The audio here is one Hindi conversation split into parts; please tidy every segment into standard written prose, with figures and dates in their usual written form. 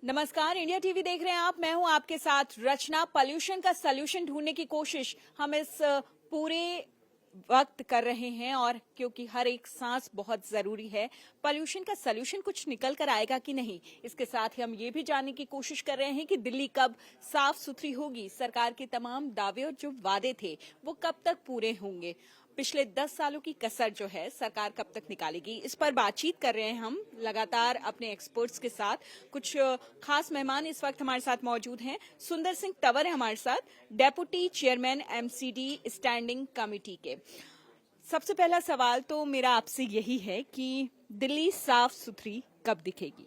नमस्कार, इंडिया टीवी देख रहे हैं आप। मैं हूं आपके साथ रचना। पॉल्यूशन का सलूशन ढूंढने की कोशिश हम इस पूरे वक्त कर रहे हैं, और क्योंकि हर एक सांस बहुत जरूरी है, पॉल्यूशन का सलूशन कुछ निकल कर आएगा कि नहीं, इसके साथ ही हम ये भी जानने की कोशिश कर रहे हैं कि दिल्ली कब साफ सुथरी होगी। सरकार के तमाम दावे और जो वादे थे वो कब तक पूरे होंगे। पिछले 10 सालों की कसर जो है सरकार कब तक निकालेगी, इस पर बातचीत कर रहे हैं हम लगातार अपने एक्सपर्ट्स के साथ। कुछ खास मेहमान इस वक्त हमारे साथ मौजूद हैं। सुंदर सिंह तंवर है हमारे साथ, deputy chairman MCD standing committee के। सबसे पहला सवाल तो मेरा आपसे यही है कि दिल्ली साफ सुथरी कब दिखेगी?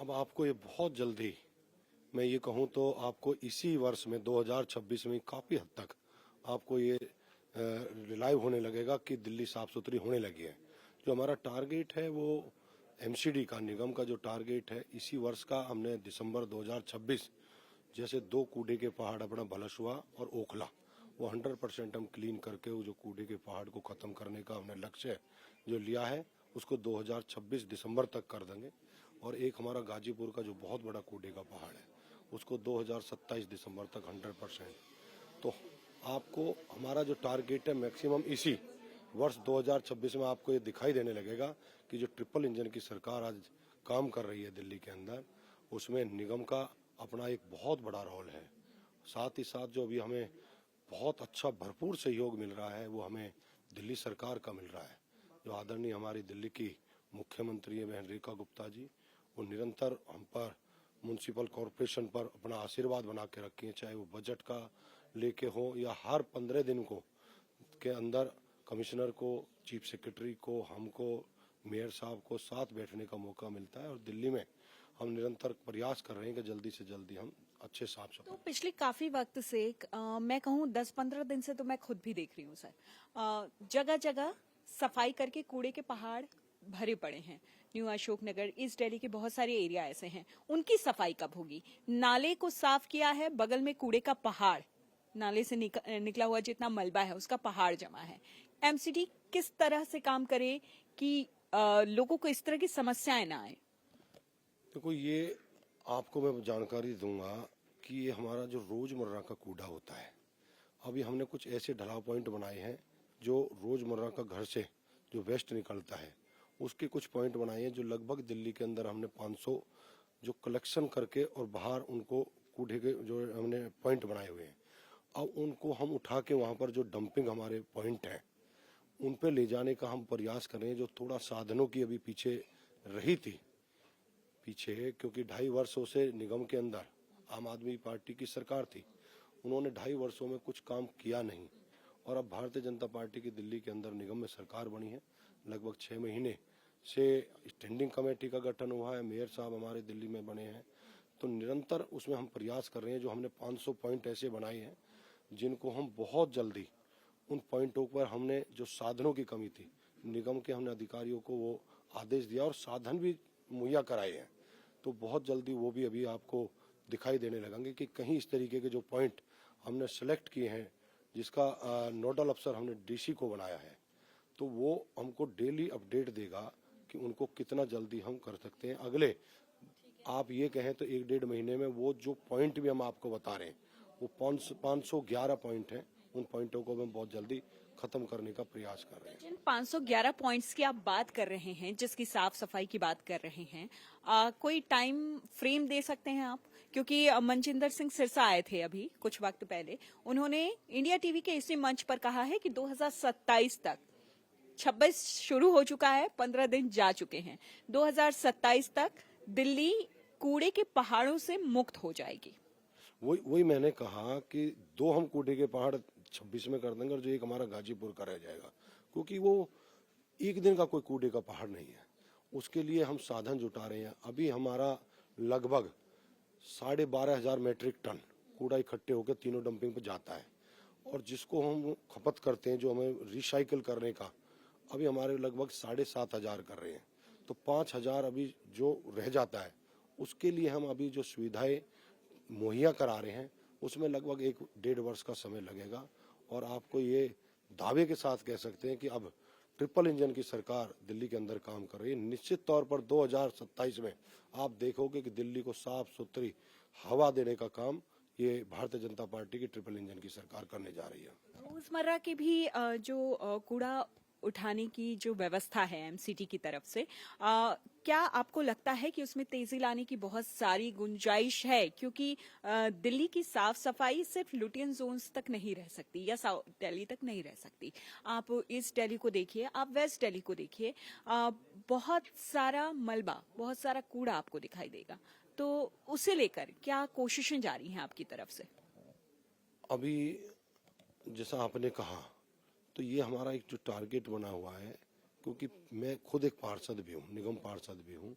अब आपको ये बहुत जल्दी, मैं ये कहूँ तो आपको इसी वर्ष में 2026 में काफी हद तक आपको ये रिलाइव होने लगेगा कि दिल्ली साफ सुथरी होने लगी है। जो हमारा टारगेट है वो एमसीडी का, निगम का जो टारगेट है इसी वर्ष का, हमने दिसंबर 2026 जैसे 2 कूड़े के पहाड़ अपना भलसुआ और ओखला वो 100% हम क्लीन करके वो जो कूड़े के पहाड़ को खत्म करने का हमने लक्ष्य जो लिया है उसको 2026 दिसंबर तक कर देंगे। और एक हमारा गाजीपुर का जो बहुत बड़ा कूड़े का पहाड़ है उसको 2027 दिसंबर तक 100%। तो आपको हमारा जो टारगेट है मैक्सिमम इसी वर्ष 2026 में आपको ये दिखाई देने लगेगा कि जो ट्रिपल इंजन की सरकार आज काम कर रही है दिल्ली के अंदर, उसमें निगम का अपना एक बहुत बड़ा रोल है। साथ ही साथ जो अभी हमें बहुत अच्छा भरपूर सहयोग मिल रहा है वो हमें दिल्ली सरकार का मिल रहा है। जो आदरणीय हमारी दिल्ली की मुख्यमंत्री है बहन रेखा गुप्ता जी, वो निरंतर हम पर, म्युनिसिपल कॉरपोरेशन पर अपना आशीर्वाद बना के रखी है, चाहे वो बजट का लेके हो या हर 15 दिन को के अंदर कमिश्नर को, चीफ सेक्रेटरी को, हमको, मेयर साहब को साथ बैठने का मौका मिलता है। और दिल्ली में हम निरंतर प्रयास कर रहे हैं कि जल्दी से जल्दी हम अच्छे साफ सफाई। तो पिछले काफी वक्त से मैं कहूँ 10-15 दिन से तो मैं खुद भी देख रही हूँ सर, जगह जगह सफाई करके कूड़े के पहाड़ भरे पड़े हैं। न्यू अशोकनगर, ईस्ट दिल्ली के बहुत सारे एरिया ऐसे हैं। उनकी सफाई कब होगी? नाले को साफ किया है, बगल में कूड़े का पहाड़, नाले से निकला हुआ जितना मलबा है उसका पहाड़ जमा है। एमसीडी किस तरह से काम करे कि लोगों को इस तरह की समस्याएं ना आए? देखो, ये आपको मैं जानकारी दूंगा कि ये हमारा जो रोजमर्रा का कूड़ा होता है, अभी हमने कुछ ऐसे ढलाव पॉइंट बनाए हैं जो रोजमर्रा का घर से जो वेस्ट निकलता है उसके कुछ पॉइंट बनाए हैं, जो लगभग दिल्ली के अंदर हमने 500 जो कलेक्शन करके और बाहर उनको कूड़े के जो हमने पॉइंट बनाए हुए हैं। अब उनको हम उठा के वहाँ पर जो डंपिंग हमारे पॉइंट हैं उन पे ले जाने का हम प्रयास कर रहे हैं। जो थोड़ा साधनों की अभी पीछे रही थी क्योंकि 2.5 वर्षों से निगम के अंदर आम आदमी पार्टी की सरकार थी, उन्होंने 2.5 वर्षों में कुछ काम किया नहीं। और अब भारतीय जनता पार्टी की दिल्ली के अंदर निगम में सरकार बनी है, लगभग 6 महीने से स्टैंडिंग कमेटी का गठन हुआ है, मेयर साहब हमारे दिल्ली में बने हैं। तो निरंतर उसमें हम प्रयास कर रहे हैं। जो हमने 500 पॉइंट ऐसे बनाए हैं जिनको हम बहुत जल्दी, उन पॉइंटों पर हमने जो साधनों की कमी थी, निगम के हमने अधिकारियों को वो आदेश दिया और साधन भी मुहैया कराए हैं। तो बहुत जल्दी वो भी अभी आपको दिखाई देने लगेंगे कि कहीं इस तरीके के जो पॉइंट हमने सेलेक्ट किए हैं, जिसका नोडल अफसर हमने डीसी को बनाया है, तो वो हमको डेली अपडेट देगा कि उनको कितना जल्दी हम कर सकते हैं। अगले आप ये कहें तो 1-1.5 महीने में वो जो पॉइंट भी हम आपको बता रहे हैं वो 511 पॉइंट हैं, उन पॉइंटों को हम बहुत जल्दी खत्म करने का प्रयास कर रहे हैं। जिन 511 पॉइंट्स की आप बात कर रहे हैं, जिसकी साफ सफाई की बात कर रहे हैं, कोई टाइम फ्रेम दे सकते हैं आप? क्योंकि मनजिंदर सिंह सिरसा आए थे अभी कुछ वक्त पहले, उन्होंने इंडिया टीवी के इसी मंच पर कहा है कि 2027 तक, 26 शुरू हो चुका है, 15 दिन जा चुके हैं, 2027 तक दिल्ली कूड़े के पहाड़ों से मुक्त हो जाएगी। वही मैंने कहा कि 2 हम कूड़े के पहाड़ 26 में कर देंगे और जो एक हमारा गाजीपुर का रह जाएगा, क्योंकि वो एक दिन का कोई कूड़े का पहाड़ नहीं है। उसके लिए हम साधन जुटा रहे हैं। अभी हमारा लगभग 12,500 मेट्रिक टन कूड़ा इकट्ठे होकर तीनों डंपिंग पे जाता है, और जिसको हम खपत करते हैं, जो हमें रिसाइकिल करने का, अभी हमारे लगभग 7,500 कर रहे हैं। तो 5,000 अभी जो रह जाता है उसके लिए हम अभी जो सुविधाएं मुहैया करा रहे हैं उसमें लगभग 1-1.5 वर्ष का समय लगेगा। और आपको ये दावे के साथ कह सकते हैं कि अब ट्रिपल इंजन की सरकार दिल्ली के अंदर काम कर रही है। निश्चित तौर पर 2027 में आप देखोगे कि दिल्ली को साफ सुथरी हवा देने का काम ये भारतीय जनता पार्टी की ट्रिपल इंजन की सरकार करने जा रही है। रोजमर्रा के भी जो कूड़ा उठाने की जो व्यवस्था है एमसीटी की तरफ से, क्या आपको लगता है कि उसमें तेजी लाने की बहुत सारी गुंजाइश है? क्योंकि दिल्ली की साफ सफाई सिर्फ लुटियन जोन्स तक नहीं रह सकती या साउथ दिल्ली तक नहीं रह सकती। आप ईस्ट दिल्ली को देखिए, आप वेस्ट दिल्ली को देखिए, बहुत सारा मलबा, बहुत सारा कूड़ा आपको दिखाई देगा। तो उसे लेकर क्या कोशिशें जारी हैं आपकी तरफ से? अभी जैसा आपने कहा, तो ये हमारा एक जो टारगेट बना हुआ है, क्योंकि मैं खुद एक पार्षद भी हूँ, निगम पार्षद भी हूँ,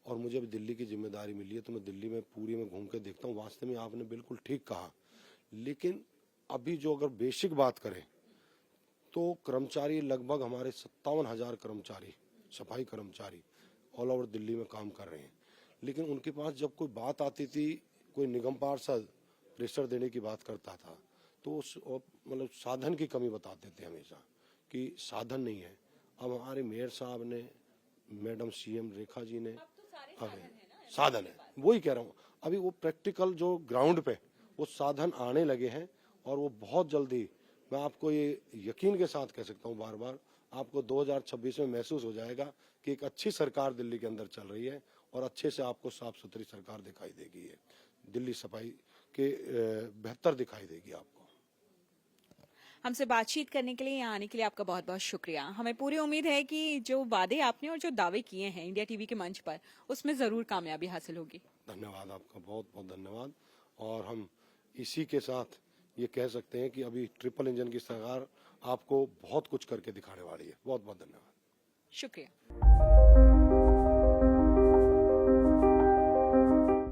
और मुझे अभी दिल्ली की जिम्मेदारी मिली है, तो मैं दिल्ली में पूरी में घूम के देखता हूँ। वास्तव में आपने बिल्कुल ठीक कहा, लेकिन अभी जो अगर बेसिक बात करें तो कर्मचारी लगभग हमारे 57,000 कर्मचारी, सफाई कर्मचारी ऑल ओवर दिल्ली में काम कर रहे हैं। लेकिन उनके पास जब कोई बात आती थी, कोई निगम पार्षद प्रेशर देने की बात करता था, तो मतलब साधन की कमी बताते थे हमेशा कि साधन नहीं है। अब हमारे मेयर साहब ने, मैडम सीएम रेखा जी ने, साधन है, वही कह रहा हूँ। अभी वो प्रैक्टिकल जो ग्राउंड पे वो साधन आने लगे हैं, और वो बहुत जल्दी, मैं आपको ये यकीन के साथ कह सकता हूँ, बार बार आपको 2026 में महसूस हो जाएगा कि एक अच्छी सरकार दिल्ली के अंदर चल रही है, और अच्छे से आपको साफ सुथरी सरकार दिखाई देगी। है दिल्ली सफाई के बेहतर दिखाई देगी आपको। हमसे बातचीत करने के लिए, यहाँ आने के लिए आपका बहुत बहुत शुक्रिया। हमें पूरी उम्मीद है कि जो वादे आपने और जो दावे किए हैं इंडिया टीवी के मंच पर, उसमें जरूर कामयाबी हासिल होगी। धन्यवाद आपका, बहुत बहुत धन्यवाद। और हम इसी के साथ ये कह सकते हैं कि अभी ट्रिपल इंजन की सरकार आपको बहुत कुछ करके दिखाने वाली है। बहुत बहुत धन्यवाद, शुक्रिया।